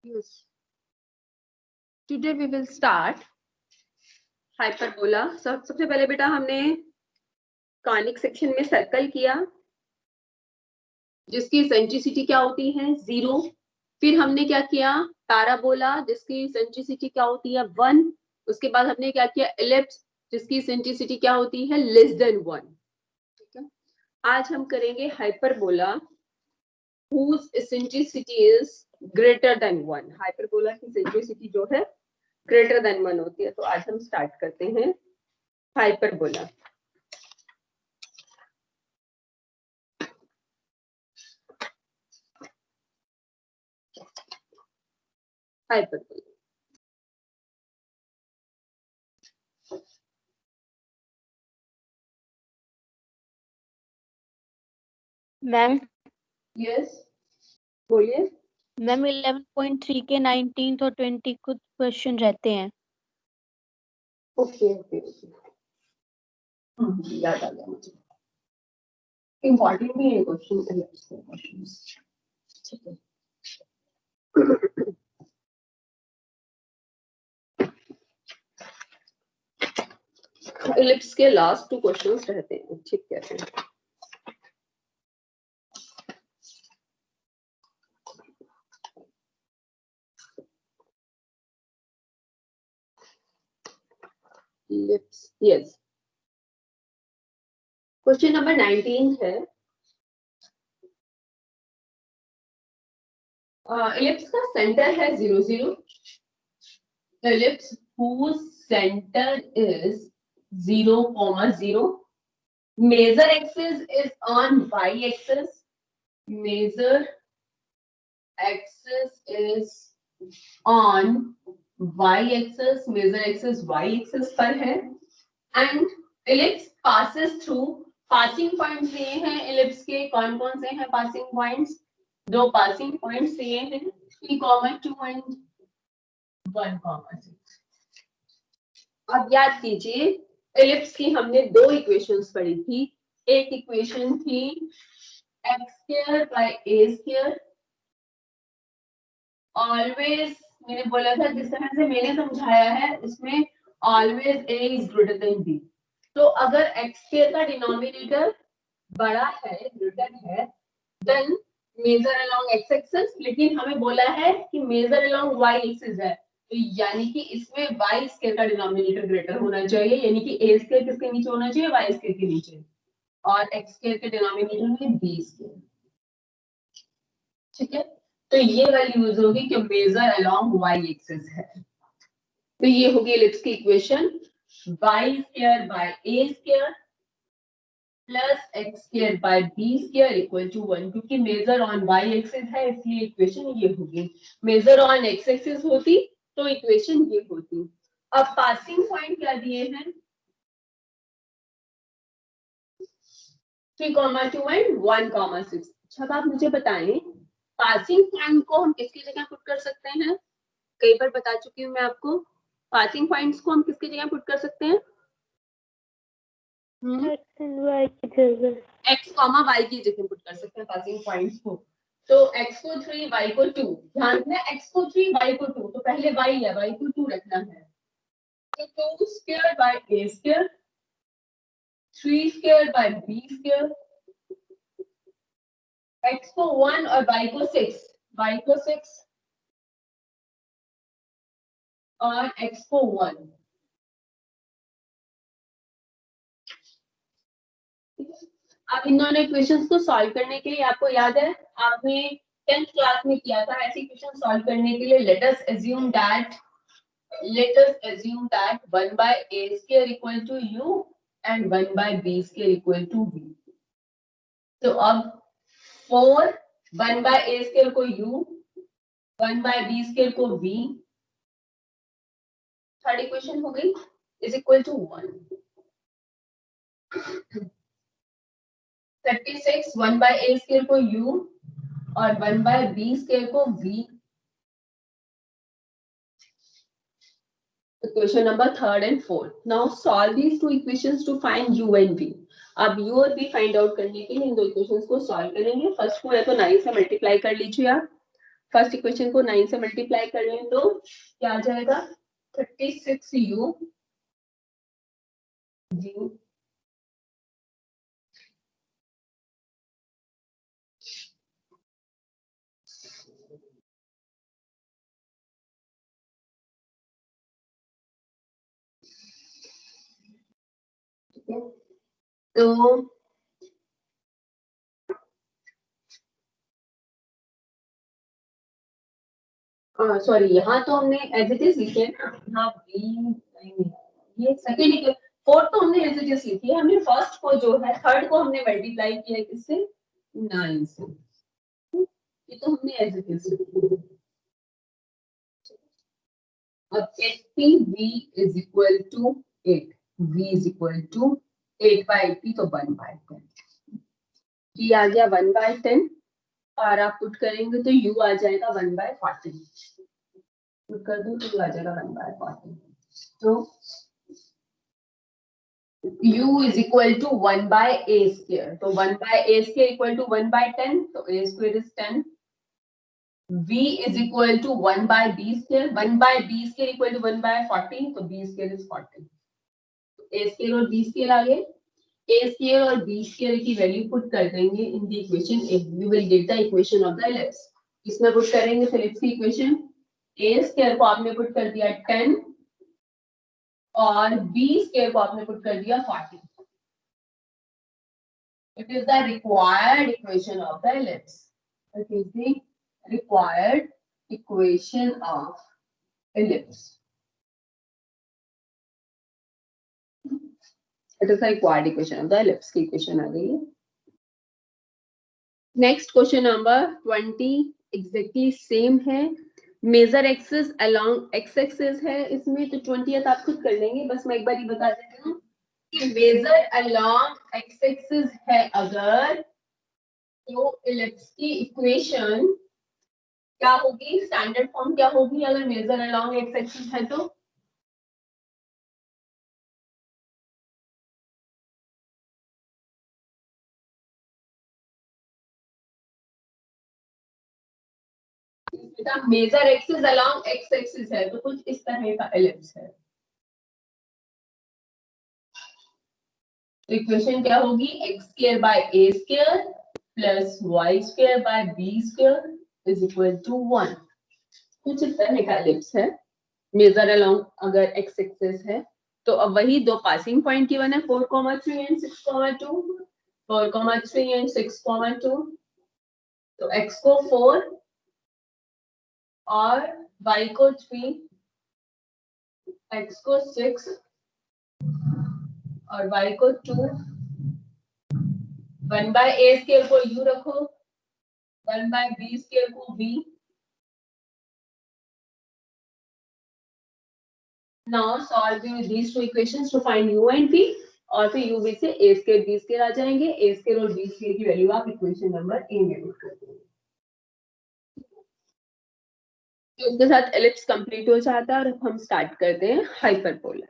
Yes. Today we will start hyperbola. सबसे पहले बेटा हमने कॉनिक सेक्शन में सर्कल किया जिसकी सेंट्रिसिटी क्या होती है 0। फिर हमने क्या किया पैराबोला जिसकी सेंट्रिसिटी क्या होती है 1। उसके बाद हमने क्या किया एलिप्स जिसकी सेंट्रिसिटी क्या होती है लेस देन 1। ठीक है, आज हम करेंगे hyperbola whose eccentricity is greater than 1। Hyperbola की सेंट्रिसिटी जो है ग्रेटर देन 1 होती है। तो आज हम स्टार्ट करते हैं हाइपरबोला। हाइपरबोला मैम यस बोलिए मैम 11.3 के 19 और 20 कुछ क्वेश्चन रहते हैं। ओके ओके याद आ गया मुझे, इम्पोर्टेंट भी है क्वेश्चन। ठीक है, इलिप्स के लास्ट 2 क्वेश्चंस रहते हैं। ठीक कहते हैं। इलिप्स यस, क्वेश्चन नंबर 19 है। इलिप्स का सेंटर है 0 0। Ellipse whose center is 0, 0. Major axis is on y-axis. Major axis is on y-axis. Major axis y-axis पर है। And ellipse passes through. Passing points दिए हैं ellipse के, कौन कौन से हैं passing points? 2 passing points दिए हैं 3,2 and 1,6। अब याद कीजिए एलिप्स की हमने 2 इक्वेशंस पढ़ी थी। एक इक्वेशन थी x² by a²। ऑलवेज मैंने बोला था जिस तरह से मैंने समझाया है इसमें always a is greater than b। तो अगर x² का डिनोमिनेटर बड़ा है ग्रेटर है than major along x axis, लेकिन हमें बोला है कि मेजर अलोंग y एक्सिस है, तो यानी कि इसमें y² का डिनोमिनेटर ग्रेटर होना चाहिए, यानी कि a² किसके नीचे होना चाहिए y² के नीचे, और x² के डिनोमिनेटर में b²। ठीक है, तो ये वैल्यू यूज होगी कि मेजर अलोंग y एक्सिस है। तो ये होगी एलिप्स की equation y² by a² plus x² by b² equal to 1। क्योंकि मेजर ऑन y एक्सिस है इसलिए इक्वेशन ये होगी। मेजर ऑन x एक्सिस होती तो इक्वेशन ये होती। अब पासिंग पॉइंट क्या दिए हैं 3,2 and 1,6। अच्छा आप मुझे बताएं पासिंग पॉइंट को हम किसकी जगह पुट कर सकते हैं? कई बार बता चुकी हूँ मैं आपको, पासिंग पॉइंट्स को हम किसकी जगह पुट कर सकते हैं? x, y की जगह पुट कर सकते हैं पासिंग पॉइंट्स को। तो x को 3 y को 2, ध्यान रखना x को 3 y को 2, तो पहले y है y को 2 रखना है। तो 2² by a², 3² by b², x को 1 और y को 6, y को 6 और x को 1। अब इन दोनों इक्वेशंस को सॉल्व करने के लिए आपको याद है आपने 10th क्लास में किया था ऐसे इक्वेशन सॉल्व करने के लिए let us assume that 1 by a² equal to u and 1 by b² equal to v। तो अब 1 by a² को u, 1 by b² को v, थर्ड इक्वेशन हो गई is equal to 1। 36 1 by a² को u और 1 by b² को v। Equation number 3rd and 4th. Now solve these two equations to find u and v. अब u और v find out करने के लिए इन दो इक्वेशंस को सॉल्व करेंगे। फर्स्ट को या तो 9 से मल्टीप्लाई कर लीजिए आप, फर्स्ट इक्वेशन को 9 से मल्टीप्लाई कर लें तो क्या आ जाएगा 36u जी तो सॉरी यहाँ तो हमने एज इट इज लिखे ना यहाँ ये सेकंड फोर्थ तो हमने एज इट इज लिखी है, हमने फर्स्ट को जो है थर्ड को हमने मल्टीप्लाई किया किससे 9 से, ये तो हमने एज इट इज लिखी है। अब 80v is equal to 8, v is equal to 8/80 तो 1/10, ये आ गया 1/10 और आप पुट करेंगे तो u आ जाएगा 1/40, पुट कर दो तो u आ जाएगा 1/40, तो u is equal to 1/a square, तो 1/a square equal to 1/10, तो a square is 10, v is equal to 1/b square, 1/b square equal to 1/40, तो b square is 40, a square और b square आ गए, a square और b square की value put कर देंगे in the equation a, you will get the equation of the ellipse, इसमें put करेंगे तो ellipse की इक्वेशन a square को आपने पुट कर दिया 10 और b square को आपने पुट कर दिया 40, it is the required equation of the ellipse, it is the required equation of ellipse, it is the required equation of the ellipse की इक्वेशन आ गई है। Next question number 20 exactly same है, major axis along x axis है इसमें, तो 20th आप खुद कर लेंगे, बस मैं एक बार ही बता देती हूँ कि मेजर अलोंग एक्स एक्सिस है अगर, तो इलिप्स की इक्वेशन क्या होगी, स्टैंडर्ड फॉर्म क्या होगी अगर मेजर अलोंग एक्स एक्सिस है तो major axis along x axis है तो कुछ इस तरह का इलिप्स है, तो इक्वेशन क्या होगी x square by a square plus y square by b square is equal to 1, कुछ इस तरह का इलिप्स है मेजर अलोंग अगर x एक्सिस है, तो अब वही दो पासिंग पॉइंट गिवन है 4,3 एंड 6,2, 4,3 एंड 6,2, तो x को 4 और y को 3, x को 6 और y को 2, 1/a स्क्वायर को u रखो, 1/b स्क्वायर को b, now solving these two equations to find u and v, और फिर u v से a स्क्वायर b स्क्वायर आ जाएंगे, a स्क्वायर और b स्क्वायर की वैल्यू आप इक्वेशन नंबर a में पुट कर देंगे, तो इसके साथ एलिप्स कंप्लीट हो जाता है और अब हम स्टार्ट करते हैं hyperbola.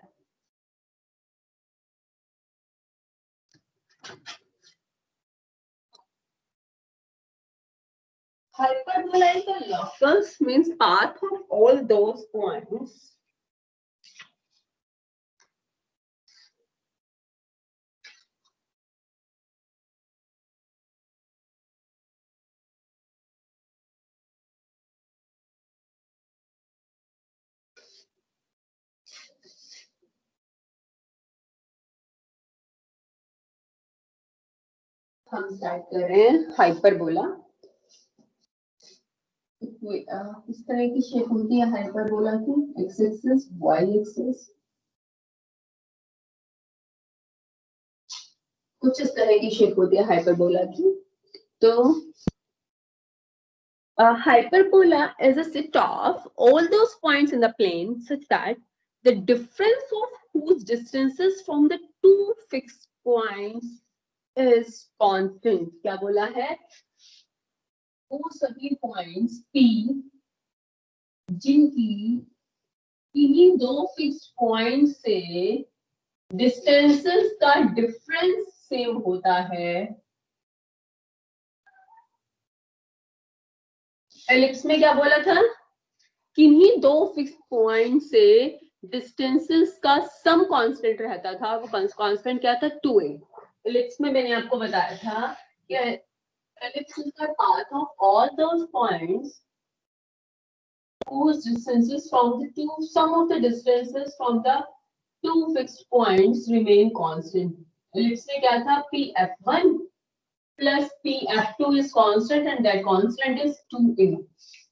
Hyperbola is the locus, means path of all those points हम स्टार्ट कर रहे हैं हाइपरबोला। इस तरह की शेप होती है हाइपरबोला की, एक्स एक्सिस वाई एक्सिस, कुछ इस तरह की शेप होती है हाइपरबोला की। तो hyperbola is a set of all those points in the plane such that the difference of whose distances from the two fixed points is constant। क्या बोला है, वो सभी पॉइंट्स P जिनकी किन्हीं दो फिक्स्ड पॉइंट से डिस्टेंसेस का डिफरेंस सेम होता है, एलिप्स में क्या बोला था, किन्हीं दो फिक्स पॉइंट से डिस्टेंसेस का सम कांस्टेंट रहता था, वो कांस्टेंट क्या था, 2a। एलिप्स में मैंने आपको बताया था कि ellipse is the path of all those points whose distances from the two sum of the distances from the two fixed points remain constant. ellipse में क्या था, pf1 plus pf2 is constant and that constant is 2a,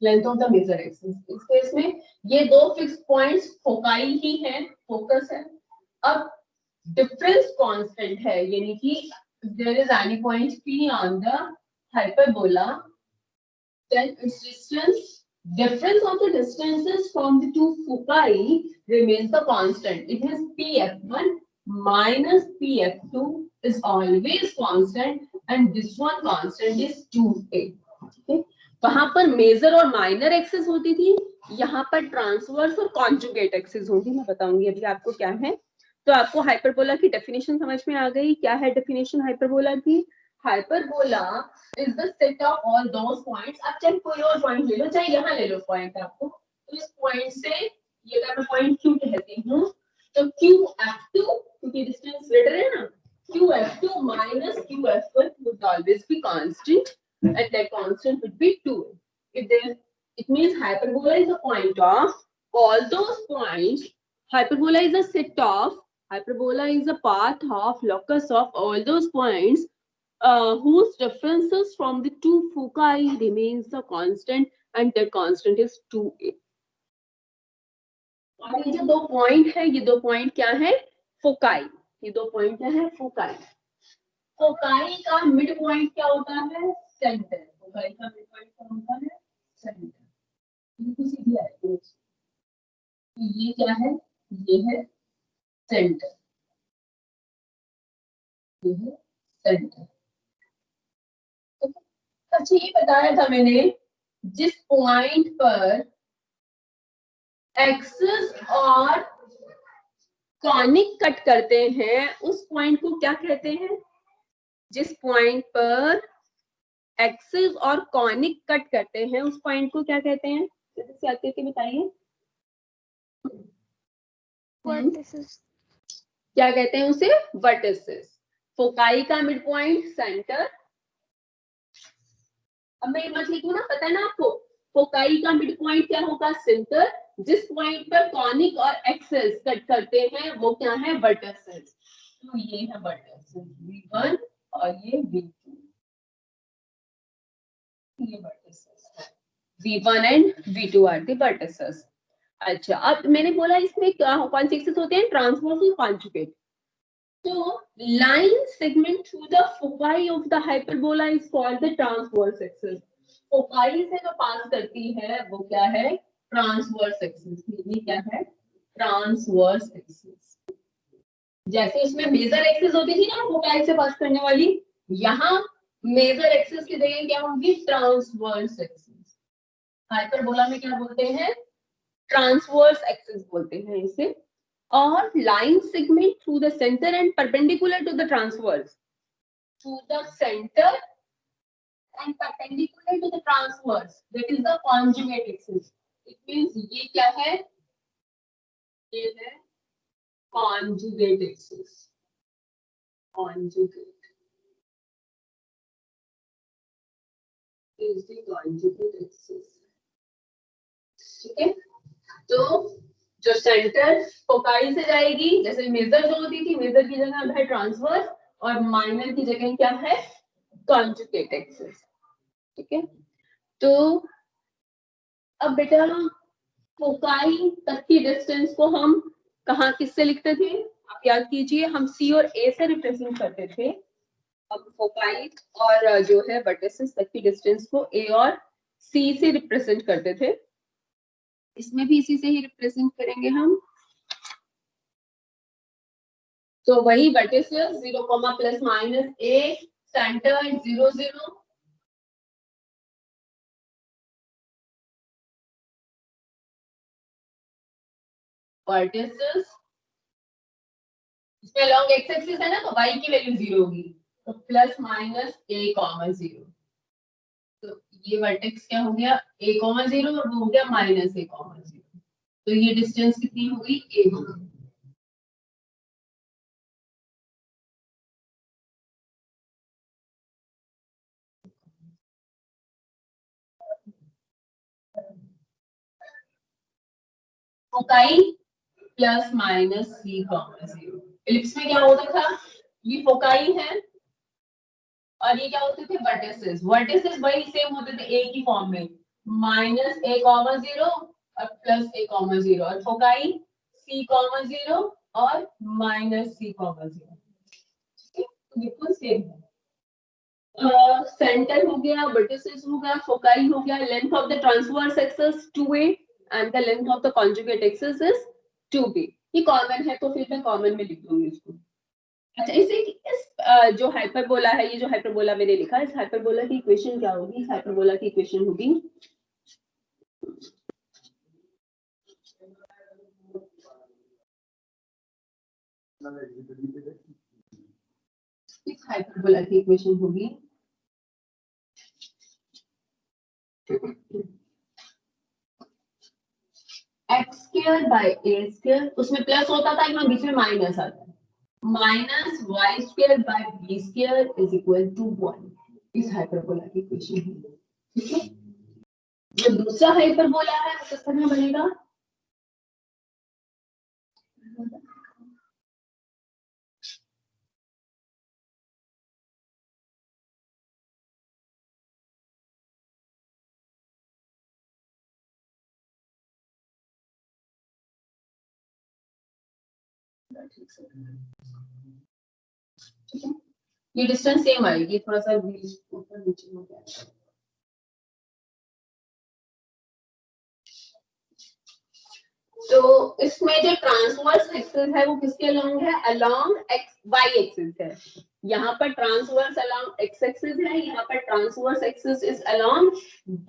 length of the major axis। इस case में ये दो fix points foci ही है, focus है। अब डिफरेंस कांस्टेंट है, यानी कि there is any point p on the hyperbola, then its distance, difference of the distances from the two foci remains the constant. It is pf1 minus pf2 is always constant and this one constant is 2a। okay? वहां पर major और minor axis होती थी, यहाँ पर transverse और conjugate axis होगी। मैं बताऊंगी अभी आपको क्या है। तो आपको हाइपरबोला की डेफिनेशन समझ में आ गई। क्या है डेफिनेशन हाइपरबोला की? Hyperbola is the set of all those points। आप चाहे कोई और पॉइंट ले लो, चाहे यहाँ ले लो पॉइंट आपको, तो इस पॉइंट से ये अगर मैं पॉइंट Q कहती हूँ तो QF2, क्योंकि डिस्टेंस ग्रेटर है ना, QF2 minus QF1 would always be constant and that constant would be 2। If there, it means hyperbola is a point of all those points। Hyperbola is a set of, hyperbola is a path of locus of all those points whose differences from the two foci remains the constant and that constant is 2a। और ये जो दो point है, ये दो point क्या है, foci. ये दो पॉइंट क्या है, फोकाई। फोकाई का मिड पॉइंट क्या होता है, सेंटर। फोकाई का मिड पॉइंट क्या होता है, सेंटर। बिल्कुल सीधी आएगी। ये क्या है, ये है सेंटर, ये है सेंटर। अच्छा, ये बताया था मैंने, जिस पॉइंट पर एक्सिस और कॉनिक कट करते हैं उस पॉइंट को क्या कहते हैं? जिस पॉइंट पर एक्सिस और कॉनिक कट करते हैं उस पॉइंट को क्या कहते हैं? जैसे से याद करके बताइए। वर्टिसेस। क्या कहते हैं उसे? वर्टिसेस। फोकाई का मिड पॉइंट सेंटर। अब मैं मत लिखूं ना, पता है ना आपको, फोकाई का मिड पॉइंट क्या होगा, सेंटर। जिस पॉइंट पर कॉनिक और एक्सिस कट करते हैं वो क्या है, वर्टिसेस। तो ये है वर्टिसेस V1 और ये V2, ये वर्टिसेस है। V1 and V2 are the vertices. अच्छा, अब मैंने बोला इसमें कौन से एक्सिस होते हैं, ट्रांसवर्स और कॉन्जुगेट। तो line segment through the foci of the hyperbola is called the transverse axis. Foci से जो पास करती है वो क्या है, ट्रांसवर्स एक्सिस। ये क्या है, ट्रांसवर्स एक्सिस। जैसे इसमें मेजर एक्सिस होती थी ना फोकाई से पास करने वाली, यहाँ मेजर एक्सिस की जगह क्या होगी, ट्रांसवर्स एक्सिस। हाइपरबोला में क्या बोलते हैं, ट्रांसवर्स एक्सिस बोलते हैं इसे। और line segment through the centre and perpendicular to the transverse, through the centre and perpendicular to the transverse, that is the conjugate axis। It means ये क्या है, ये है conjugate axis। conjugate is the conjugate axis। ठीक है, तो जो centre foci से जाएगी, जैसे मेजर जो होती थी, मेजर की जगह है ट्रांसवर्स और माइनर की जगह क्या है, conjugate axis। ठीक है, तो अब बेटा फोकाई तक की डिस्टेंस को हम कहाँ किससे लिखते थे, आप याद कीजिए, हम C और A से रिप्रेजेंट करते थे। अब फोकाई और जो है वर्टिसेस तक की डिस्टेंस को A और C से रिप्रेजेंट करते थे। इसमें भी इसी से ही रिप्रेजेंट करेंगे हम। तो वही vertices 0, plus minus A, centre 0 0, vertices इसमें लॉन्ग एक्स एक्सिस है ना, तो y की वैल्यू 0 होगी, तो प्लस माइनस A, 0। तो ये वर्टेक्स क्या हो गया a,0 और वो हो गया -a,0, तो ये डिस्टेंस कितनी हो गई a हो गई। Foci plus minus c,0। Ellipse में क्या होता था, ये फोकाई है और ये क्या होते थे वर्टिसेस। वर्टिसेस वही सेम होते थे a की फॉर्म में, -a,0 और +a,0 और फोकाई c,0 और -c,0। बिल्कुल सेम है। सेंटर हो गया, वर्टिसेस हो गया, फोकाई हो गया, length of the transverse axis 2a and the length of the conjugate axis is 2b। ये कॉमन है तो फिर मैं कॉमन में लिख दूंगी इसको। अच्छा इसे इस जो हाइपरबोला है, ये जो हाइपरबोला मैंने लिखा है, इस हाइपरबोला की इक्वेशन क्या होगी, इस हाइपरबोला की इक्वेशन होगी इस हाइपरबोला की इक्वेशन होगी x square by a square, उसमें प्लस होता था, यहाँ बीच में माइनस आता है, minus y square by b square is equal to 1। इस हाइपरबोला की इक्वेशन है, ठीक है। जो दूसरा हाइपरबोला है वो किस तरह बनेगा, ठीक है। ये डिस्टेंस सेम आएगी, थोड़ा सा बीच ऊपर नीचे हो जाएगा। तो इसमें जो ट्रांसवर्स एक्सिस है वो किसके अलोंग है, अलोंग एक्स वाई एक्सिस है। यहाँ पर ट्रांसवर्स अलोंग एक्स एक्सिस है, यहाँ पर transverse axis is along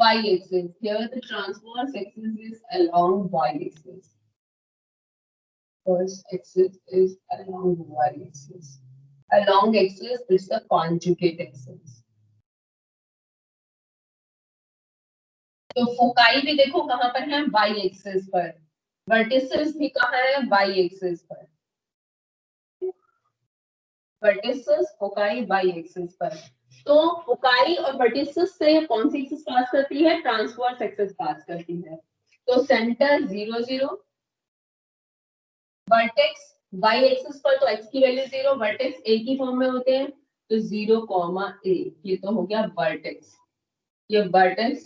y axis. Here the transverse axis is along y axis, first axis is along y axis, along axis is the conjugate axis। तो foci भी देखो कहां पर है, y axis पर, वर्टिसेस भी कहां है, y एक्सिस पर, वर्टिसेस फोकाई y एक्सिस पर। तो फोकाई और वर्टिसेस से कौन सी एक्सिस पास करती है, ट्रांसवर्स एक्सिस पास करती है। तो सेंटर 0 0, वर्टेक्स y एक्सिस पर तो x की वैल्यू 0, वर्टेक्स a की फॉर्म में होते हैं तो 0, a, ये तो हो गया वर्टेक्स। ये वर्टेक्स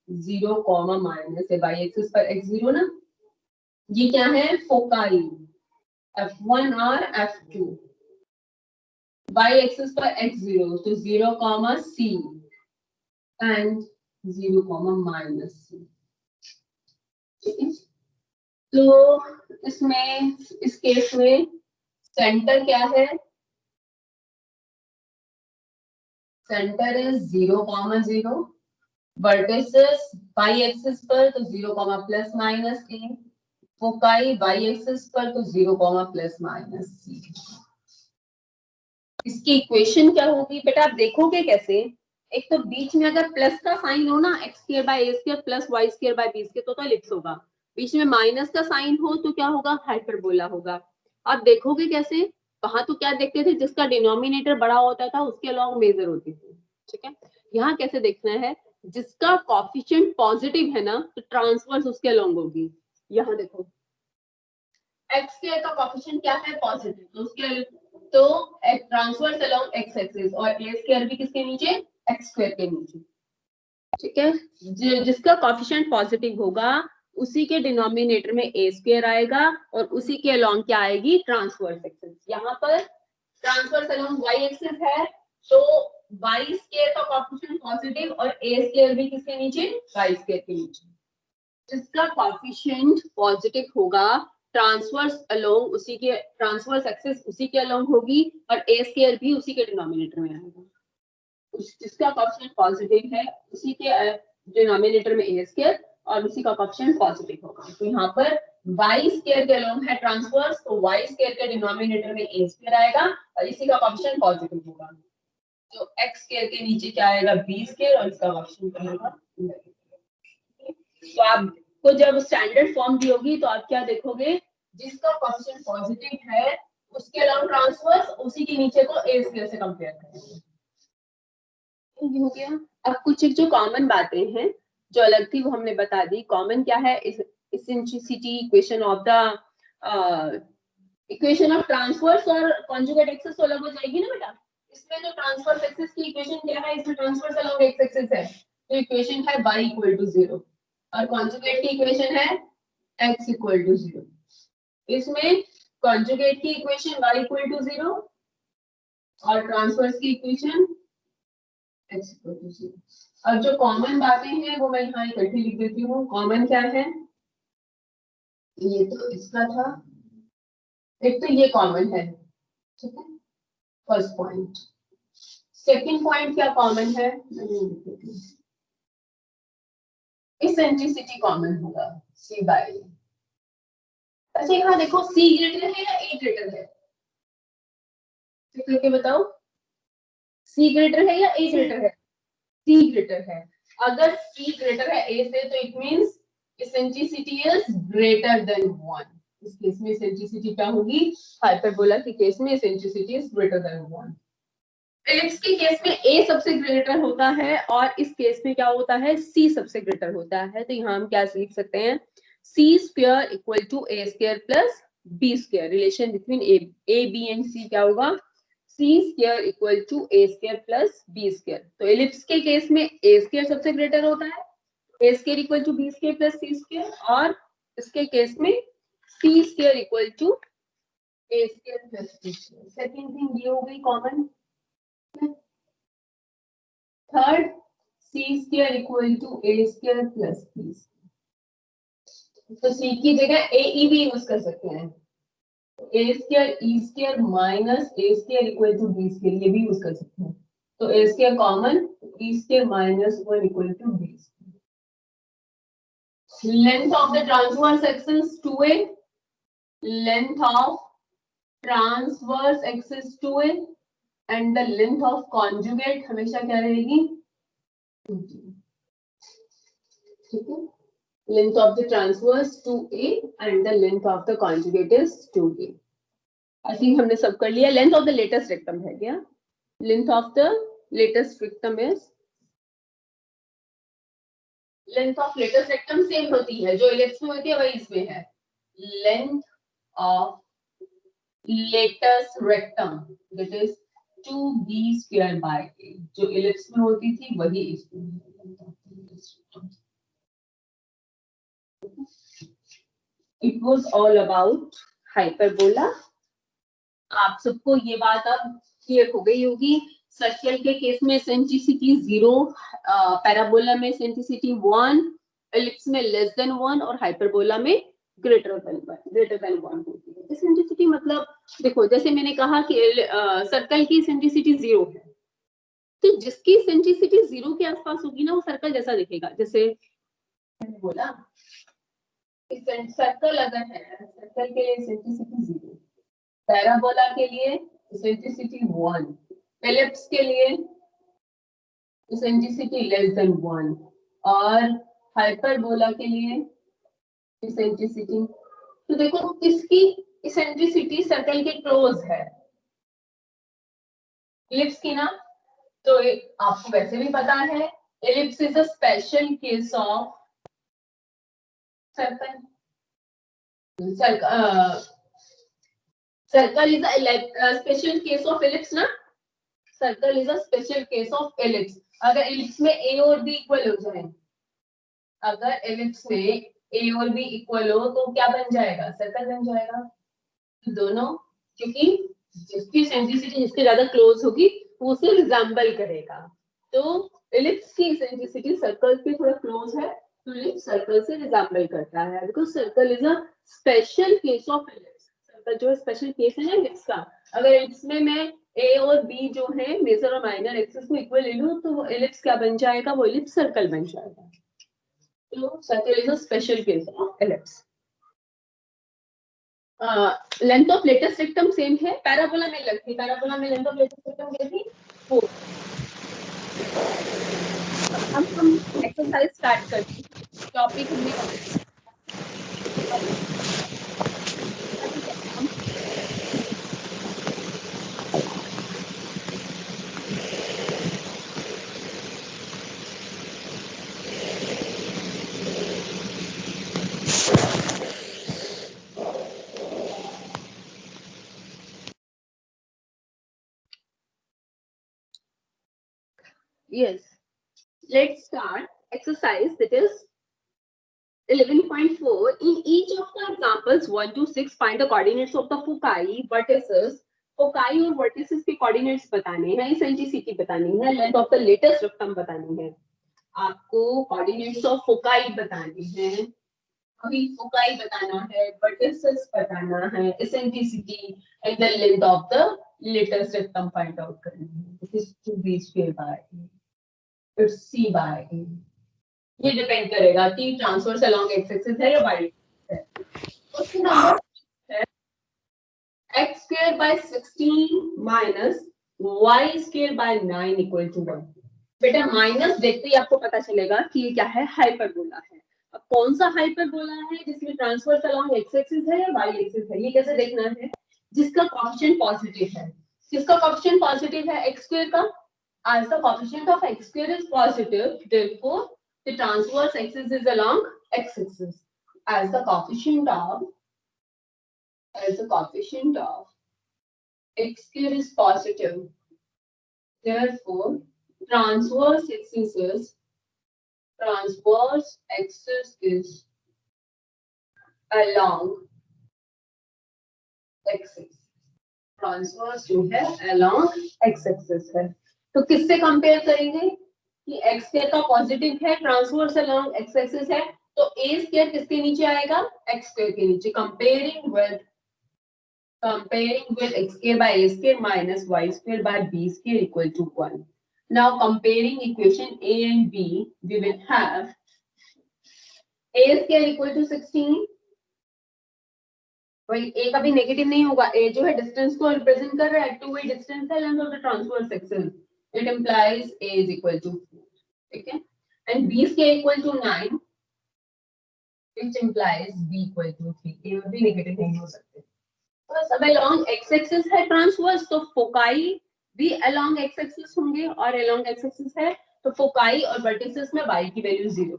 0, माइनस है, y एक्सिस पर x0 ना, ये क्या है फोकाई f1 और f2, y एक्सिस पर x0 तो 0, c एंड 0, -c। ठीक है, तो इसमें इस केस में सेंटर क्या है, centre is 0, 0, vertices y axis पर तो 0, ±a, फोकाई y एक्सिस पर तो 0, ±c। इसकी इक्वेशन क्या होगी बेटा, आप देखोगे कैसे, एक तो बीच में अगर प्लस का साइन हो ना, x square by a square plus y square by b square, तो इलिप्स होगा। बीच में माइनस का साइन हो तो क्या होगा, हाइपरबोला होगा। आप देखोगे कैसे, वहां तो क्या देखते थे, जिसका डिनोमिनेटर बड़ा होता था उसके अलॉन्ग मेजर होती थी, ठीक है। यहाँ कैसे देखना है, जिसका कॉफिशिएंट पॉजिटिव है ना तो ट्रांसवर्स उसके अलॉन्ग होगी। यहाँ देखो एक्स स्क्वायर का कॉफिशिएंट क्या है, पॉजिटिव, तो उसके तो ट्रांसवर्स अलोंग एक्स एक्सिस, और ए स्क्वायर भी किसके नीचे, एक्स स्क्वायर के नीचे, ठीक है। जिसका कॉफिशिएंट पॉजिटिव होगा उसी के डिनोमिनेटर में ए स्क्वायर आएगा और उसी के अलोंग क्या आएगी, ट्रांसवर्स एक्सिस। यहाँ पर ट्रांसवर्स अलोंग वाई एक्सिस है तो वाई स्क्वायर का कॉफिशिएंट पॉजिटिव और ए स्क्वायर भी किसके नीचे, वाई स्क्वायर के नीचे। जिसका कॉफिशिएंट पॉजिटिव होगा ट्रांसवर्स अलोंग उसी के, ट्रांसवर्स एक्सिस उसी के अलोंग होगी और ए स्क्वायर भी उसी के डिनोमिनेटर में आएगा। जिसका कॉफिशिएंट पॉजिटिव है उसी के डिनोमिनेटर में ए स्क्वायर और उसी का कॉफिशिएंट पॉजिटिव होगा। तो यहाँ पर वाई स्क्वायर के अलोंग है ट्रांसवर्स, तो वाई स्क्वायर के डिनोमिनेटर में ए स्क्वायर आएगा और इसी का कॉफिशिएंट पॉजिटिव होगा। तो एक्स स्क्वायर के नीचे क्या आएगा बी स्क्वायर और इसका ऑप्शन बनेगा। तो आपको जब स्टैंडर्ड फॉर्म दी होगी तो आप क्या देखोगे, जिसका कोएफिशिएंट पॉजिटिव है उसके अलाउंग ट्रांसवर्स, उसी के नीचे को ए स्क्वायर से कंपेयर करेंगे। हो गया। अब कुछ एक जो कॉमन बातें हैं जो अलग थी वो हमने बता दी। कॉमन क्या है, eccentricity equation of the equation of transverse और कॉन्जुगेट एक्सिस तो अलग हो जाएगी ना बेटा। इसमें जो ट्रांसवर्स एक्सिस की इक्वेशन क्या है, इसमें ट्रांसवर्स अलोंग एक्स एक्सिस है तो इक्वेशन है y इक्वल टू 0 और कॉन्जुगेट की इक्वेशन है x इक्वल टू 0। इसमें कॉन्जुगेट की इक्वेशन y इक्वल टू 0 और ट्रांसवर्स की इक्वेशन x इक्वल टू 0। अब जो कॉमन बातें हैं वो मैं यहाँ इकट्ठी लिख देती हूँ। कॉमन क्या है, ये तो इसका था, एक तो ये कॉमन है, ठीक है, फर्स्ट पॉइंट। सेकंड पॉइंट क्या कॉमन है, इसेंट्रिसिटी कॉमन होगा c बाय a। अच्छा यहाँ देखो c ग्रेटर है या a ग्रेटर है, ठीक करके बताओ, c ग्रेटर है या a ग्रेटर है, c ग्रेटर है। अगर c ग्रेटर है a से तो it means eccentricity is greater than 1। इस केस में इसेंट्रिसिटी क्या होगी, हाइपरबोला के केस में eccentricity is greater than 1। Ellipse के केस में a सबसे ग्रेटर होता है और इस केस में क्या होता है, c सबसे ग्रेटर होता है। तो यहाँ हम क्या लिख सकते हैं, c square equal to a square plus b square. Relation between a b and c क्या होगा, c square equal to a square plus b square. तो एलिप्स के केस में a स्क्वायर सबसे ग्रेटर होता है, a square equal to b square plus c square, और इसके केस में c square equal to a square plus b square. Second thing ये हो गई common. Third, c square equal to a square plus b square. तो c की जगह a e भी यूज कर सकते हैं, a square e square minus a square equal to b square, ये भी यूज कर सकते हैं। तो a square common, e square minus 1 equal to b square. Length of the transverse axis 2a, length of transverse axis 2a and the length of conjugate हमेशा क्या रहेगी, 2a, ठीक है। Length of the transverse 2a and the length of the conjugate is 2a। I think हमने सब कर लिया। Length of the latus rectum है क्या, length of the latus rectum is, length of latus rectum same होती है, जो ellipse में होती है वही इसमें है। Length of latus rectum that is 2b square by a, जो इलिप्स में होती थी वही इसमें है। It was all about hyperbola। आप सबको ये बात अब क्लियर हो गई होगी। सर्कल के केस में इसेंट्रिसिटी 0, पैराबोला में इसेंट्रिसिटी 1, एलिप्स में लेस देन 1 और हाइपरबोला में ग्रेटर देन 1 होती है। इसेंट्रिसिटी मतलब देखो, जैसे मैंने कहा कि सर्कल की इसेंट्रिसिटी 0 है, तो जिसकी इसेंट्रिसिटी 0 के आसपास होगी ना वो सर्कल जैसा दिखेगा। जैसे मैंने बोला सर्कल अगर है, सर्कल के लिए इसेंट्रिसिटी 0, पैराबोला के लिए इसेंट्रिसिटी 1, एलिप्स के लिए इसेंट्रिसिटी लेस देन 1 और हाइपरबोला के लिए इसेंट्रिसिटी। तो देखो किसकी इसेंट्रिसिटी सर्कल के क्लोज है, एलिप्स की ना। तो आपको वैसे भी पता है ellipse is a special case of circle. Circle is a special case of ellipse ना, circle is a special case of ellipse. अगर एलिप्स में a और b इक्वल हो जाए, अगर एलिप्स में a और b इक्वल हो तो क्या बन जाएगा, सर्कल बन जाएगा। दोनों, क्योंकि जिसकी इसेंट्रिसिटी जिसके ज्यादा क्लोज होगी वो उसे रिजेंबल करेगा। तो एलिप्स की इसेंट्रिसिटी सर्कल के थोड़ा क्लोज है तो एलिप्स सर्कल से रिजेंबल करता है, because circle is a special case of ellipse. Circle जो स्पेशल केस है ना एलिप्स का, अगर एलिप्स में मैं a और b जो है मेजर और माइनर एक्सिस को इक्वल ले लूं तो वो एलिप्स क्या बन जाएगा, वो एलिप्स सर्कल बन जाएगा। तो circle is a special case of ellipse. Length of latus rectum same है, पैराबोला में लगती, पैराबोला में लेंथ ऑफ लेटेस्ट रेक्टम क्या थी, 4। अब हम एक्सरसाइज स्टार्ट करते हैं। टॉपिक हमने yes, let's start exercise that is 11.4. In each of the examples 1 to 6, find the coordinates of the foci, vertices. Foci और वर्टिसेस के कोऑर्डिनेट्स बताने हैं, इसेंट्रिसिटी बतानी है, length of the latus rectum बतानी है। आपको कोऑर्डिनेट्स ऑफ फोकाई बतानी है, अभी फोकाई बताना है, वर्टिसेस बताना है, eccentricity and the length of the latus rectum find out करनी है। This is 2b square by its c by a। ये डिपेंड करेगा कि ट्रांसवर्स अलोंग एक्स एक्सिस है या वाई है। क्वेश्चन नंबर है x square by 16 minus y square by 9 equal to 1। बेटा माइनस देखते ही आपको पता चलेगा कि ये क्या है, हाइपरबोला है। अब कौन सा हाइपरबोला है जिसमें ट्रांसवर्स अलोंग एक्स एक्सिस है या वाई एक्सिस है, ये कैसे देखना है? जिसका कोएफिशिएंट पॉजिटिव है। किसका कोएफिशिएंट पॉजिटिव है? x स्क्वायर का। as the coefficient of x square is positive, therefore the transverse axis is along x axis. As the coefficient of x square is positive, therefore transverse axis is along x axis. Transverse जो है along x axis है। तो किससे compare करेंगे कि x square का positive है, transverse along x axis है, तो a स्क्वायर किसके नीचे आएगा? x स्क्वायर के नीचे। Comparing with x square by a square minus y square by b square equal to 1. Now comparing equation a and b, we will have a square equal to 16। वही a कभी negative नहीं होगा, a जो है distance को represent कर रहा है, 2 डिस्टेंस है length of the transverse axis, it implies a is equal to 4, ठीक है, and b square equal to 9 which implies b equal to 3। a भी नेगेटिव नहीं हो सकते। तो सब along x axis है ट्रांसवर्स, तो फोकाई भी along x axis होंगे, और along x axis है तो फोकाई और वर्टिसेस में y की वैल्यू 0।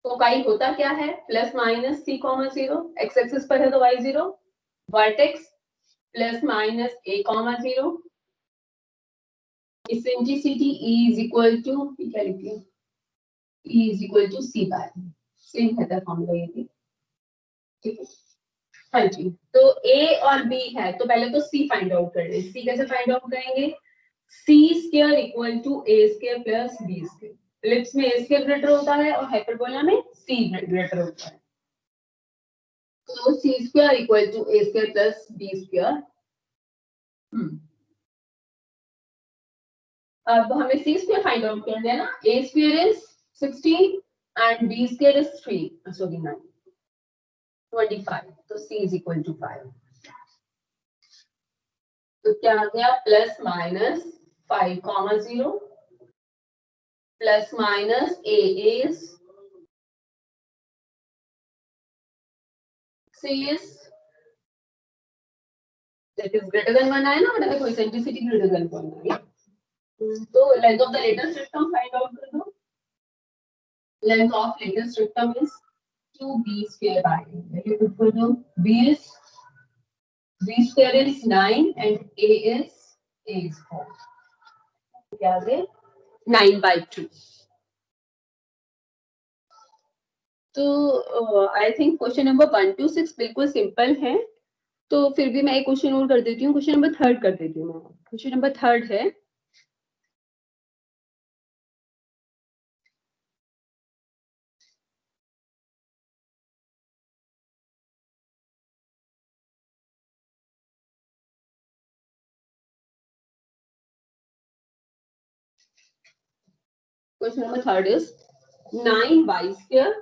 फोकाई होता क्या है? Plus minus c, 0, x axis पर है तो y 0, vertex plus minus a, 0, eccentricity E is equal to, क्या लिखिए, E is equal to c by, same है फॉर्मूला ये भी, ठीक है। हाँ जी, तो a और b है, तो पहले तो c फाइंड आउट कर लें। c कैसे फाइंड आउट करेंगे? c square equal to a square plus b square. Ellipse में a स्क्वायर ग्रेटर होता है और हाइपरबोला में c ग्रेटर होता है। तो c square equal to a square plus b square. अब हमें c स्क्वायर फाइंड आउट करना है ना। a square is 16 and b square is 3, sorry 9, 25, तो c इज इक्वल टू 5। तो क्या आ गया? Plus minus 5, 0, plus minus a is 6 that is greater than 1 है ना, बड़ा देखो इसेंट्रिसिटी ग्रेटर देन 1 है। तो length of the latus rectum find out कर दो। Length of latus rectum is 2b square by equal to b square is 9 and a is 4, क्या है 9/2। तो I think question number 1 to 6 बिल्कुल simple है। तो फिर भी मैं एक क्वेश्चन और कर देती हूँ, क्वेश्चन नंबर 3 कर देती हूँ। क्वेश्चन नंबर 3 है, question number 3 is 9y square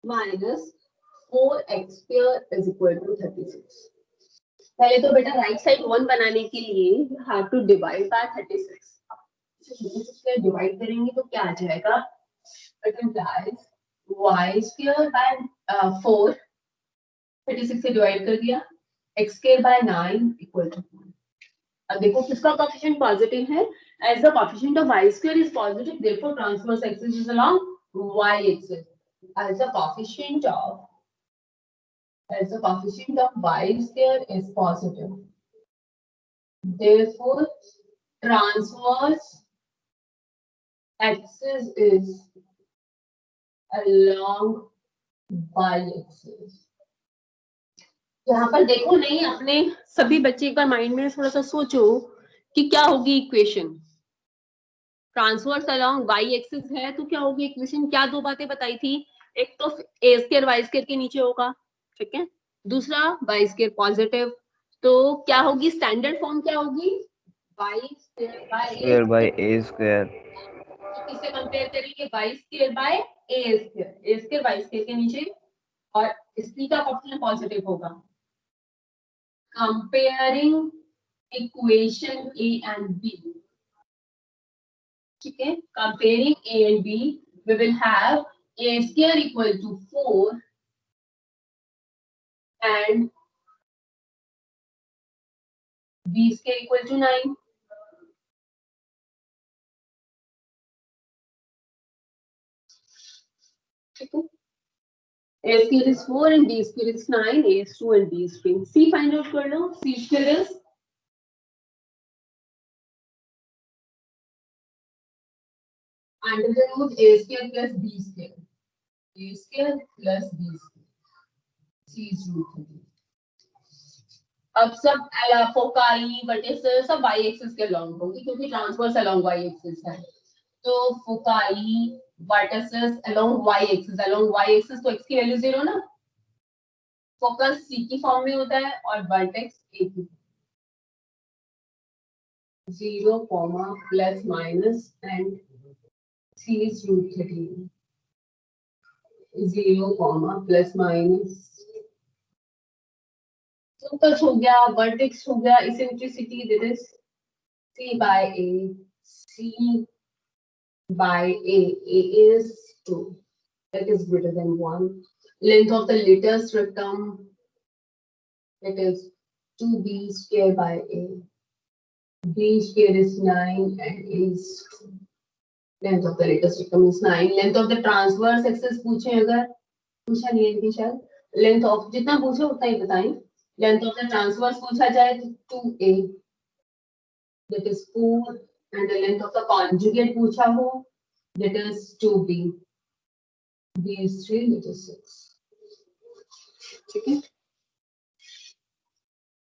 minus 4x square is equal to 36। पहले तो बेटा राइट साइड 1 बनाने के लिए you have to divide by 36. 36 से डिवाइड करेंगे तो क्या आ जाएगा? It implies y square by 4. 36 से डिवाइड कर दिया, x square by 9 equal to 1. अब देखो किसका कोएफिशिएंट पॉजिटिव है? As the coefficient of y square is positive, therefore transverse axis is along y axis. As the coefficient of y square is positive, therefore transverse axis is along y axis. यहाँ पर देखो नहीं, अपने सभी बच्चे एक बार mind में थोड़ा सा सोचो कि क्या होगी equation. Transverse along y axis है तो क्या होगी इक्वेशन? क्या दो बातें बताई थी? एक तो ए स्क्वायर वाई स्क्वायर के नीचे होगा, ठीक है. दूसरा वाई स्क्वायर पॉजिटिव, तो क्या होगी स्टैंडर्ड फॉर्म? क्या होगी? Y square by a square. किससे कंपेयर करेंगे? Y square by a square. A square y square के नीचे और इसी का कोएफिशिएंट पॉजिटिव होगा. Comparing equation a and b, ठीक है. Comparing A and B, we will have A square equal to 4 and B square equal to 9. ठीक है. A square is 4 and B square is 9. A is 2 and B is 3. C find out कर लो. C square is under the root A square plus B square. A square plus B square. C is root 3. अब सब foci vertices सब y axis के along होगी क्योंकि transverse along y axis है. तो foci vertices along y axis तो x की वैल्यू 0 ना. फोकस C की फॉर्म में होता है और वर्टेक्स A की 0, plus minus and C is root 13. 0, plus minus. Focus हो गया, वर्टेक्स हो गया, eccentricity that is C by A. C by A. A is 2. That is greater than 1. Length of the latest rectum, it is 2B square by A. B square is 9 and A is 2. Length of the latest rectum is 9. Length of the transverse axis पूछे अगर, पूछा नहीं है शायद. Length of जितना पूछे उतना ही बताएं. Length of the transverse पूछा जाए तो 2A, that is 4, and the length of the conjugate पूछा हो, that is 2B. B is 3, that is 6. ठीक है.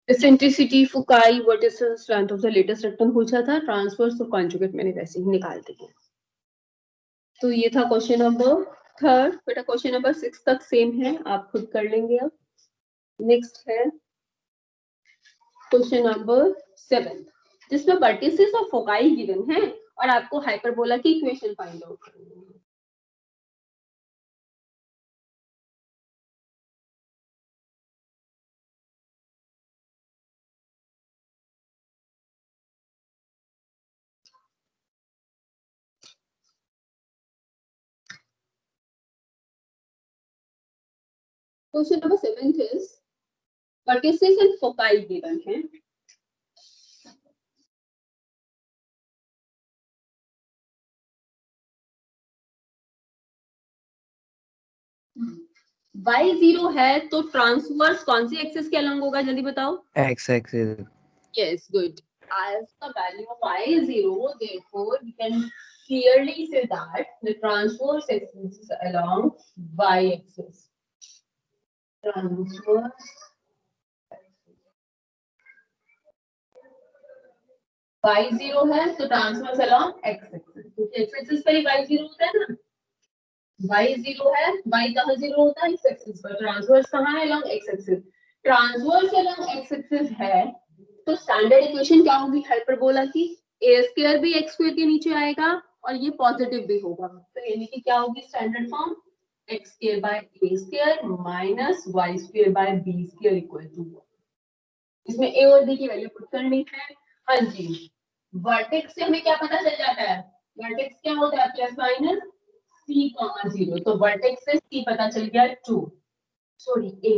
Eccentricity, Foucault, vertices, length of the latest rectum पूछा था. ट्रांसवर्स और कॉन्जुगेट मैंने वैसे ही निकाल दिए. तो ये था क्वेश्चन नंबर 3. बेटा क्वेश्चन नंबर 6 तक सेम है, आप खुद कर लेंगे. अब नेक्स्ट है क्वेश्चन नंबर 7 जिसमें वर्टिसेस और फोकाई गिवन है और आपको हाइपरबोला की इक्वेशन फाइंड आउट करनी है. Question number 7 is vertices and foci given है. y0 है तो ट्रांसवर्स कौन सी एक्सिस के अलोंग होगा? जल्दी बताओ. X axis. Yes, good. As the value of y is 0, therefore we can clearly say that the transverse axis is along y axis. Transverse y0 है तो ट्रांसवर्स along x axis, क्योंकि x axis पर ही y0 होता है ना. y0 है, y कहाँ 0 होता है? x axis पर. ट्रांसवर्स कहाँ है? along x axis. Transverse along x axis है तो स्टैंडर्ड इक्वेशन क्या होगी हाइपरबोला की? a स्क्वायर भी x स्क्वायर के नीचे आएगा और ये पॉजिटिव भी होगा. तो यानी कि क्या होगी standard form? x square by a square minus y square by b square equal to 1. इसमें ए और बी की वैल्यू पुट करनी है। हाँ जी, वर्टेक्स से हमें क्या पता चल जाता है, वर्टेक्स क्या होता है, प्लस माइनस सी कॉमा 0, तो वर्टेक्स से सी पता चल गया 2, सॉरी ए,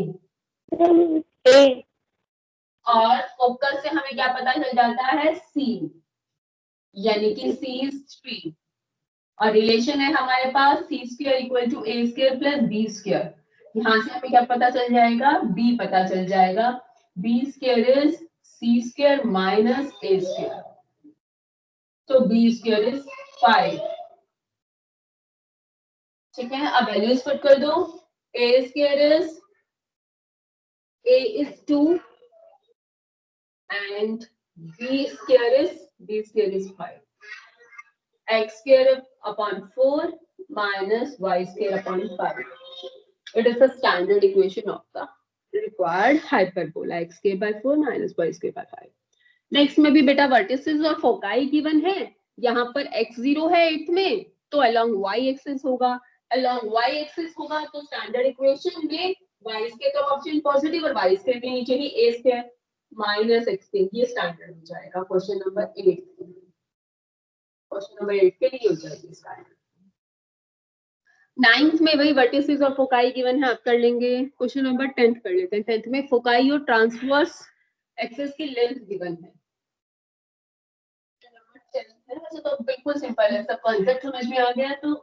और फोकस से हमें क्या पता चल जाता है, सी, यानी कि सी इज 3, और रिलेशन है हमारे पास c square equal to a square plus b square, यहाँ से हमें क्या पता चल जाएगा, बी पता चल जाएगा, b square is c square minus a square, तो बी स्क्वायर इज 5। ठीक है, अब वैल्यूज पुट कर दो, a square is, a is 2 and b square is 5, x square upon 4 minus y square upon 5. It is the standard equation of the required hyperbola, x square by 4 minus y square by 5. Next में भी बेटा vertices और foci given है, यहाँ पर x0 है 8 में, तो अलोंग y एक्सिस होगा, अलोंग y एक्सिस होगा तो स्टैंडर्ड इक्वेशन में y स्क्वायर का ऑप्शन पॉजिटिव और y स्क्वायर के नीचे ही a स्क्वायर माइनस x, ये स्टैंडर्ड हो जाएगा क्वेश्चन नंबर 8, क्वेश्चन नंबर 8 के लिए हो जाएगी इसका। नाइन्थ में वही वर्टिसेस और फोकाई गिवन है, आप कर लेंगे। क्वेश्चन नंबर 10 कर लेते हैं। 10th में फोकाई और ट्रांसवर्स एक्सिस की लेंथ गिवन है। वैसे तो बिल्कुल सिंपल है, सब कॉन्सेप्ट समझ में आ गया तो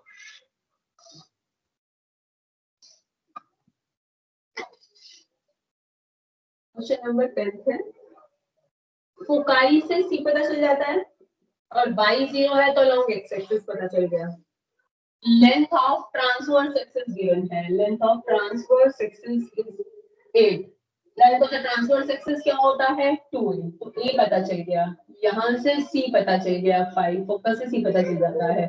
क्वेश्चन नंबर 10 है, फोकाई से सी पता चल जाता है और बाई 0 है तो लॉन्ग एक्स एक्सिस पता चल गया। Length of transverse axis given है, length of transverse axis is 8, length of the transverse axis क्या होता है 2a, तो a पता चल गया, यहाँ से c पता चल गया 5, फोकस से c पता चल जाता है।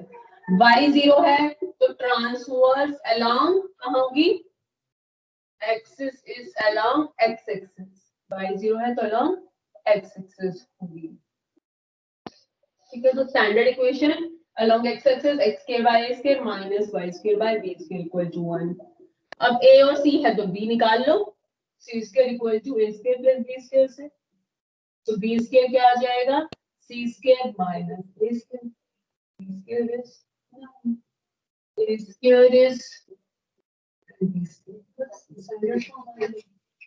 y0 है तो ट्रांसवर्स अलोंग कहाँ होगी, axis is along x axis, y0 है तो अलोंग x एक्सिस होगी। ठीक है, तो standard equation along x axis x square by a square minus y square by b square equal to 1। अब a और c है तो b निकाल लो, c square equal to a square plus b square से, तो b square क्या आ जाएगा, c square minus a square, b square is a square is b square plus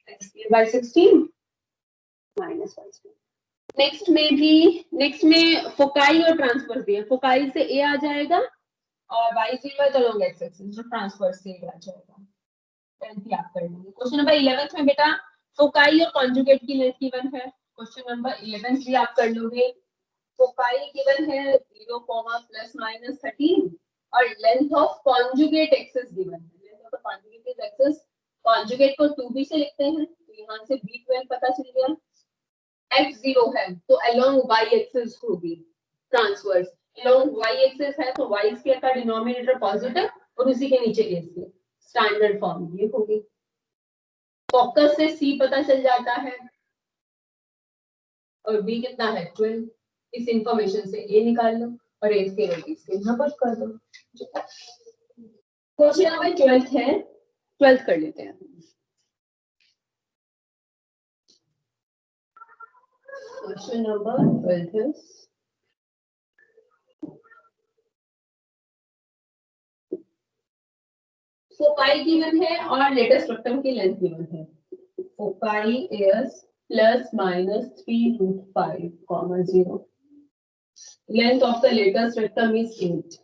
x square by 16 minus y square। Next में foci और transfer दिए, foci से ए आ जाएगा और y0 है तो लॉन्ग एक्स एक्सिस, जो ट्रांसफर से ए आ जाएगा। 10th याद कर लेंगे। क्वेश्चन नंबर 11th में बेटा फोकाई और कॉन्जुगेट की लेंथ गिवन है, क्वेश्चन नंबर 11th भी आप कर लोगे। फोकाई गिवन है 0, प्लस माइनस 13 और length of conjugate axis given है, length of conjugate axis, conjugate को 2b से लिखते हैं, तो यहां से b12 पता चल गया। x0 है तो अलोंग y एक्सिस होगी ट्रांसवर्स, अलोंग y एक्सिस है तो y स्क्वायर का डिनोमिनेटर पॉजिटिव और उसी के नीचे a स्क्वायर, स्टैंडर्ड फॉर्म ये होगी। फोकस से c पता चल जाता है और b कितना है 12, इस इंफॉर्मेशन से a निकाल लो और a स्क्वायर b स्क्वायर यहां पुट कर दो। क्वेश्चन नंबर 12 है, 12 कर लेते हैं। क्वेश्चन नंबर 12 है, फोकाई गिवन है और लेटेस्ट रेक्टम की लेंथ गिवन है। Foci is plus minus 3√5, 0। Length of the latus rectum is 8।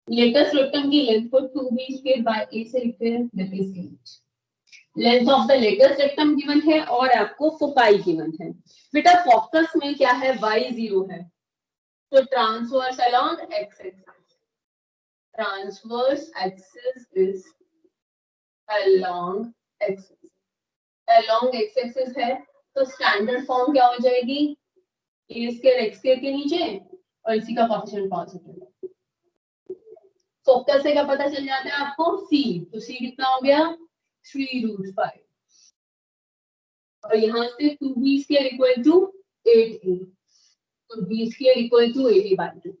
Latus rectum की लेंथ को 2b स्क्वायर बाय a से लिखते हैं, that is 8। Length of the latus rectum given है और आपको फोकाई गिवन है। बेटा फोकस में क्या है, y0 है तो transverse along x axis, transverse axis is along x axis है तो स्टैंडर्ड फॉर्म क्या हो जाएगी, a स्क्वायर x स्क्वायर के नीचे और इसी का कोएफिशिएंट पॉजिटिव। फोकस से क्या पता चल जाता है आपको, c, तो c कितना हो गया 3√5 और यहाँ से 2b square equal to 8a, तो b स्क्वायर इक्वल टू 80/2।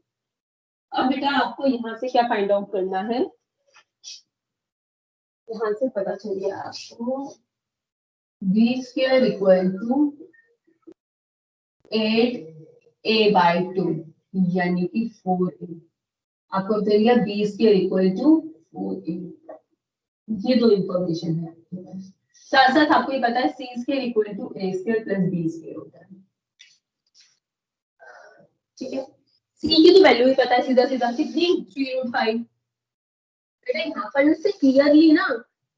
अब बेटा आपको यहाँ से क्या फाइंड आउट करना है, यहाँ से पता चल गया आपको b square equal to 8a/2 यानी कि 4a। आपको चल गया b square equal to 4a। ये दो इंफॉर्मेशन है आपके पास। साथ साथ आपको ये पता है c square equal to a square plus b square होता है। ठीक है, सी की तो वैल्यू ही पता है सीधा सीधा कितनी 3√5। बेटा यहाँ पर से क्लियरली ना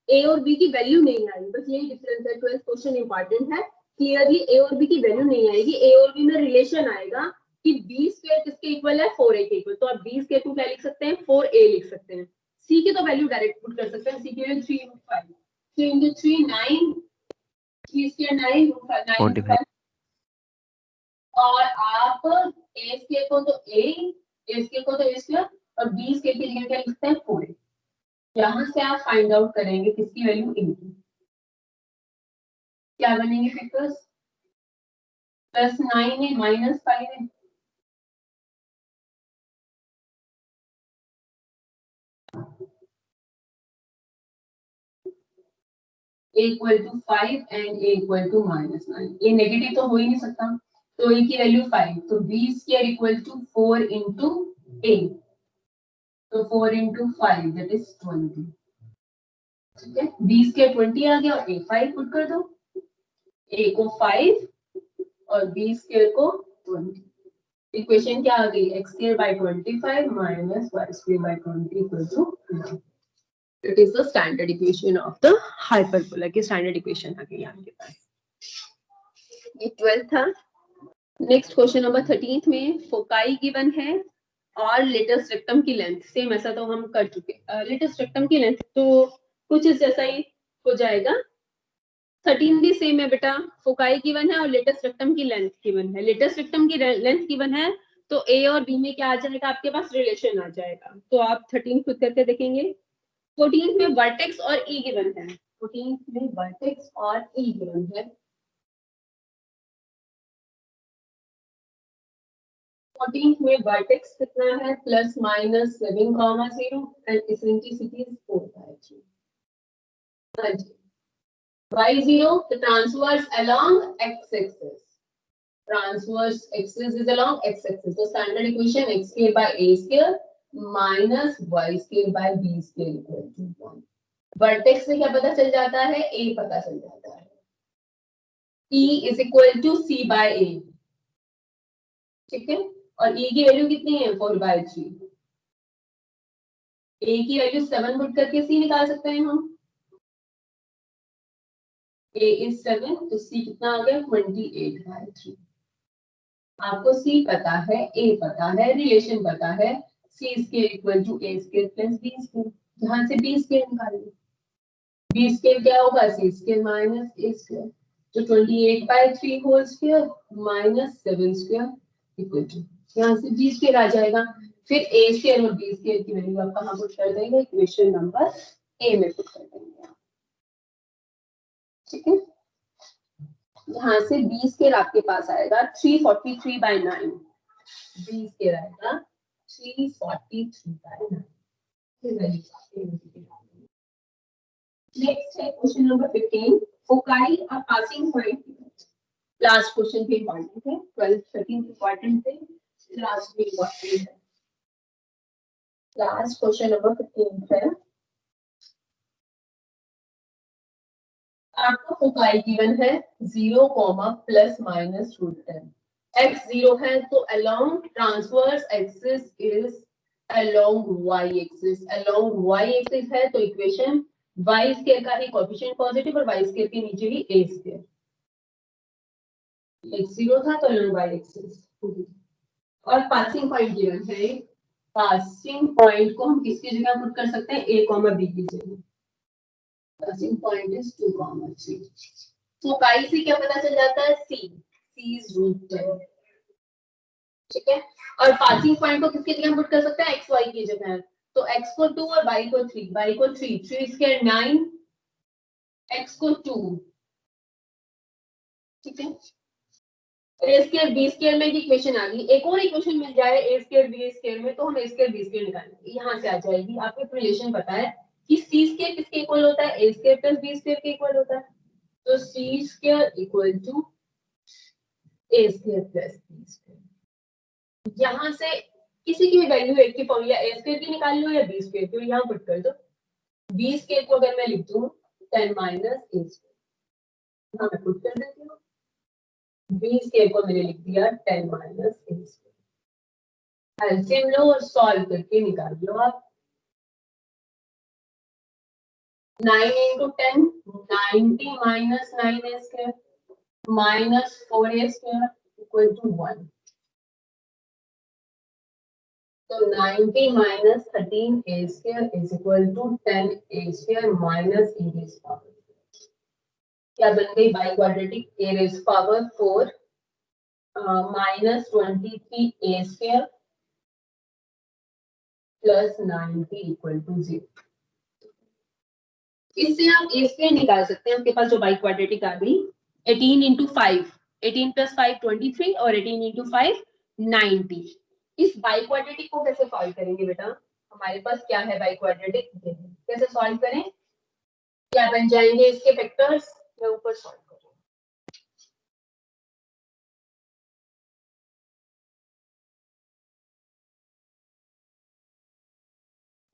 ए और बी की वैल्यू नहीं आई, बस यही डिफरेंस है। 12th क्वेश्चन इंपॉर्टेंट है, क्लियरली ए और बी की वैल्यू नहीं आएगी। ए और बी में रिलेशन आएगा कि बी स्क्वायर किसके इक्वल है 4a के इक्वल, तो आप बी स्क्वायर को क्या लिख सकते हैं 4a लिख सकते हैं। सी की तो वैल्यू डायरेक्ट पुट कर सकते हैं, सी की वैल्यू 3√5, 3 × 3 9, 3 स्क्वायर 9, 9 45 और आप ए स्क्वायर को तो ए स्क्वायर को तो ए स्क्वायर और बी स्क्वायर की जगह क्या लिखते हैं 4a। यहां से आप फाइंड आउट करेंगे किसकी वैल्यू a की, क्या बनेंगे फैक्टर्स +9 है -5 है। a equal to 5 and a equal to -9। ये नेगेटिव तो हो ही नहीं सकता, तो a की वैल्यू 5, तो b square equal to 4 into a, तो 4 इंटू 5 दैट इज 20। ठीक है, b स्क्वायर 20 आ गया और a 5 पुट कर दो, a को 5 और b स्क्वायर को 20। इक्वेशन क्या आ गई x square by 25 minus y square by 20 equal to 0। It is the standard equation of the hyperbola की स्टैंडर्ड इक्वेशन आ गई आपके पास। ये 12th था। नेक्स्ट क्वेश्चन नंबर 13th में फोकाई गिवन है और लेटेस्ट रेक्टम की लेंथ सेम, ऐसा तो हम कर चुके। लेटेस्ट रेक्टम की लेंथ तो कुछ इस जैसा ही हो जाएगा। 13 भी सेम है बेटा, फोकाई गिवन है और लेटेस्ट रेक्टम की लेंथ गिवन है। लेटेस्ट रेक्टम की लेंथ गिवन है तो ए और बी में क्या आ जाएगा आपके पास रिलेशन आ जाएगा। तो आप 13 खुद करके देखेंगे। 14 में वर्टेक्स और ई गिवन है, 14 में वर्टेक्स और ई गिवन है। 14 में वर्टेक्स कितना है +/7,0 एंड इसेंट्रिसिटी इज 4/3। हाँ जी, y0 the transverse along x-axis, transverse axis is along x-axis, so standard equation x square by a square minus y square by b square equal to 1। Vertex से क्या पता चल जाता है a पता चल जाता है, e is equal to c by a। ठीक है, और e की वैल्यू कितनी है 4/3। a की वैल्यू 7 पुट करके c निकाल सकते हैं हम, a is 7 तो c कितना आ गया 28/3। आपको c पता है, a पता है, रिलेशन पता है c square equal to a square plus b square, जहां से b स्क्वायर निकालेंगे। b स्क्वायर क्या होगा c square minus a square, तो 28/3 whole square minus 7 square equal to, यहाँ से b स्क्वायर आ जाएगा। फिर a स्क्वायर और b स्क्वायर की वैल्यू आप कहाँ पुट कर देंगे, इक्वेशन नंबर a में पुट कर देंगे। ठीक है, यहाँ से b स्क्वायर आपके पास आएगा 343/9, b स्क्वायर आएगा 343/9। नेक्स्ट है क्वेश्चन नंबर 15, फोकाई और पासिंग पॉइंट। लास्ट क्वेश्चन भी इंपॉर्टेंट है, 12 13 इंपॉर्टेंट थे, लास्ट भी इंपॉर्टेंट है। लास्ट क्वेश्चन नंबर 15 है, आपको फोकाई गिवन है 0, ±√10। x 0 है तो along transverse axis is along y axis, along y axis है तो इक्वेशन y स्क्वायर का ही कोएफिशिएंट पॉजिटिव और y स्क्वायर के नीचे ही a स्क्वायर। x 0 था तो along y axis, और पासिंग पॉइंट गिवन है। पासिंग पॉइंट को हम किसकी जगह पुट कर सकते हैं a, b की जगह। Passing point is 2, 3। तो y से क्या पता चल जाता है c is √10। ठीक है, और पासिंग पॉइंट को किसकी जगह पुट कर सकते हैं x y की जगह, तो x को 2 और y को 3, y को 3, 3 स्क्वायर 9, x को 2। ठीक है, a स्क्वायर b स्क्वायर में की इक्वेशन आ गई। एक और इक्वेशन मिल जाए a स्क्वायर b स्क्वायर में, तो हम a स्क्वायर b स्क्वायर निकालेंगे, यहाँ से आ जाएगी। आपको रिलेशन पता है कि c स्क्वायर किसके इक्वल होता है, a square plus b square के इक्वल होता है, तो c square equal to a square plus b square. यहाँ से किसी की भी वैल्यू एक की फॉर्म या ए स्क्वायर की निकाल लो या बी स्क्वायर की, यहाँ पुट कर दो। बी स्क्वायर को अगर मैं लिख दूं 10 माइनस ए स्क्वायर, यहाँ मैं पुट कर देती हूँ। बी स्क्वायर को मैंने लिख दिया 10 माइनस ए स्क्वायर। एलसीएम लो और सॉल्व करके निकाल लो आप। 9 into 10 90 minus 9a square minus 4a square equal to 1. So 90 minus 13a square is equal to 10a square minus e raised power. क्या बन गई by quadratic? a raised power 4 minus 23a square plus 90 equal to 0. इससे आप ए square निकाल सकते हैं। आपके पास जो बाई क्वाड्रेटिक आ गई 18 into 5, 18 plus 5 23 और 18 into 5 90। इस बाई क्वाड्रेटिक को कैसे सॉल्व करेंगे बेटा? हमारे पास क्या है बाई क्वाड्रेटिक, कैसे सॉल्व करें? क्या बन जाएंगे इसके फैक्टर्स? मैं ऊपर सॉल्व करूँ।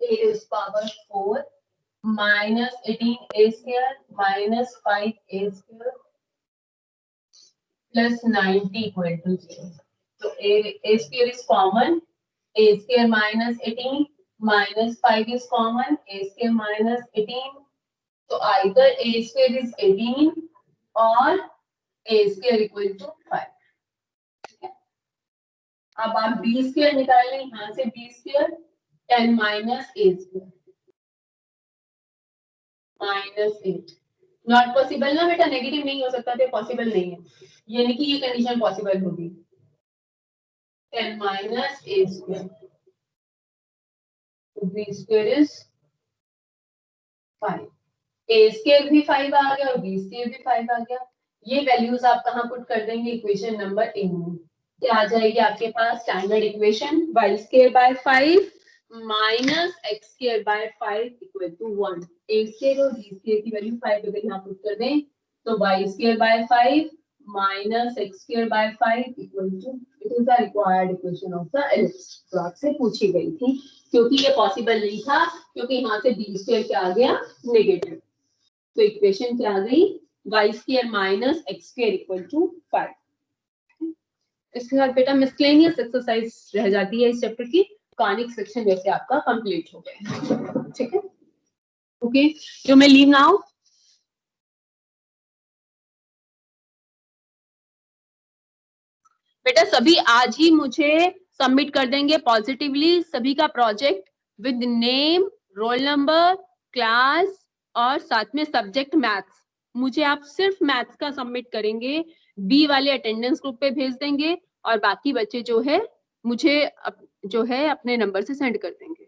a is power 4 minus 18a square minus 5a square plus 90 equal to 0. So a square is common, a square minus 18 minus 5 is common, a square minus 18. So either a square is 18 or a square equal to 5. अब आप b square निकालें, यहाँ से b square 10 minus a square minus 8। Not possible ना बेटा, negative नहीं हो सकता तो पॉसिबल नहीं है, यानी कि ये कंडीशन पॉसिबल होगी। 10 minus a square, b square is 5, a square भी 5 आ गया और b स्क्वायर भी 5 आ गया। ये वैल्यूज आप कहाँ पुट कर देंगे? इक्वेशन नंबर 1 में। क्या आ जाएगी आपके पास? Standard equation y square by 5 minus x square by 5 equal to 1। a square और b स्क्वायर की वैल्यू 5 अगर यहाँ पुट कर दें तो y square by 5 minus x square by 5 equal to, it is the required equation of the ellipse. तो आपसे पूछी गई थी, क्योंकि ये पॉसिबल नहीं था, क्योंकि यहाँ से b स्क्वायर क्या आ गया? नेगेटिव। तो इक्वेशन क्या आ गई? y square minus x square equal to 5। इसके बाद बेटा मिसलेनियस एक्सरसाइज रह जाती है इस चैप्टर की। कॉनिक सेक्शन जैसे आपका कंप्लीट हो गया, ठीक है? Okay, you may leave now. बेटा सभी आज ही मुझे सबमिट कर देंगे पॉजिटिवली सभी का project with name, roll number, class और साथ में सब्जेक्ट मैथ्स। मुझे आप सिर्फ मैथ्स का सबमिट करेंगे, बी वाले अटेंडेंस ग्रुप पे भेज देंगे और बाकी बच्चे जो है मुझे जो है अपने नंबर से सेंड कर देंगे।